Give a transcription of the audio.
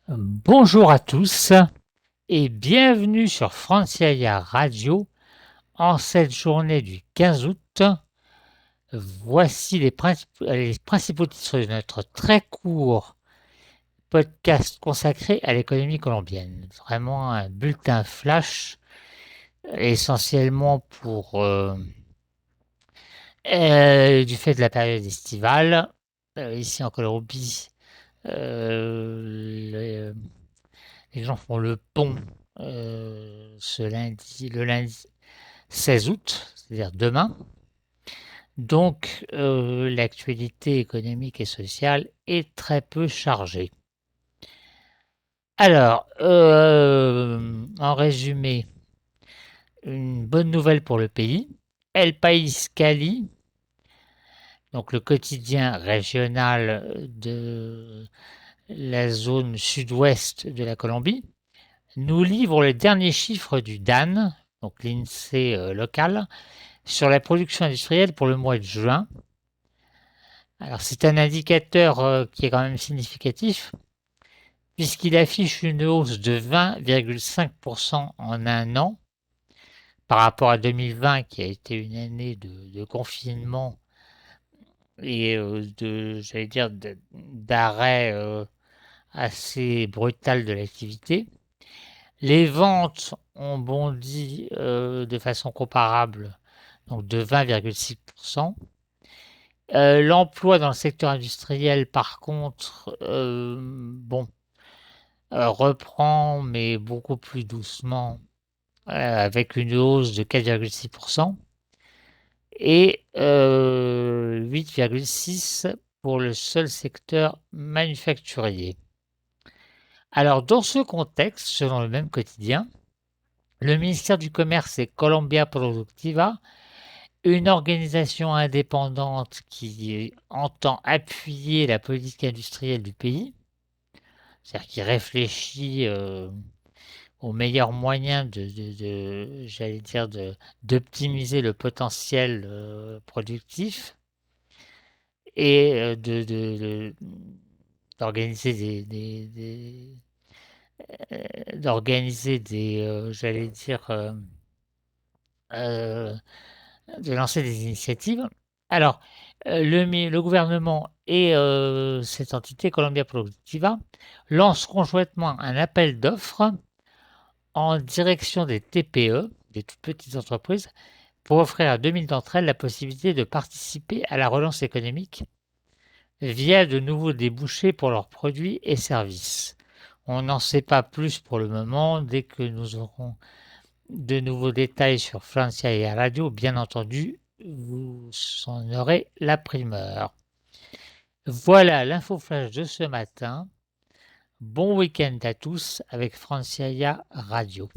Bonjour à tous et bienvenue sur Franciaia Radio en cette journée du 15 août. Voici les principaux titres de notre très court podcast consacré à l'économie colombienne. Vraiment un bulletin flash essentiellement du fait de la période estivale. Ici en Colombie, les, les gens font le pont le lundi 16 août, c'est-à-dire demain. Donc, l'actualité économique et sociale est très peu chargée. Alors, en résumé, une bonne nouvelle pour le pays. El País Cali, donc le quotidien régional de la zone sud-ouest de la Colombie, nous livre les derniers chiffres du DAN, donc l'INSEE local, sur la production industrielle pour le mois de juin. Alors c'est un indicateur qui est quand même significatif, puisqu'il affiche une hausse de 20,5% en un an par rapport à 2020, qui a été une année de confinement et d'arrêt assez brutal de l'activité. Les ventes ont bondi de façon comparable, donc de 20,6%. L'emploi dans le secteur industriel, par contre, reprend, mais beaucoup plus doucement, avec une hausse de 4,6% et 8,6% pour le seul secteur manufacturier. Alors, dans ce contexte, selon le même quotidien, le ministère du Commerce et Colombia Productiva, une organisation indépendante qui entend appuyer la politique industrielle du pays, c'est-à-dire qui réfléchit aux meilleurs moyens d'optimiser le potentiel productif et d'organiser euh, de lancer des initiatives. Alors, le gouvernement et cette entité, Colombia Productiva, lancent conjointement un appel d'offres en direction des TPE, des toutes petites entreprises, pour offrir à 2000 d'entre elles la possibilité de participer à la relance économique via de nouveaux débouchés pour leurs produits et services. On n'en sait pas plus pour le moment. Dès que nous aurons de nouveaux détails sur Francia et Radio, bien entendu, vous en aurez la primeur. Voilà l'info flash de ce matin. Bon week-end à tous avec Francia Radio.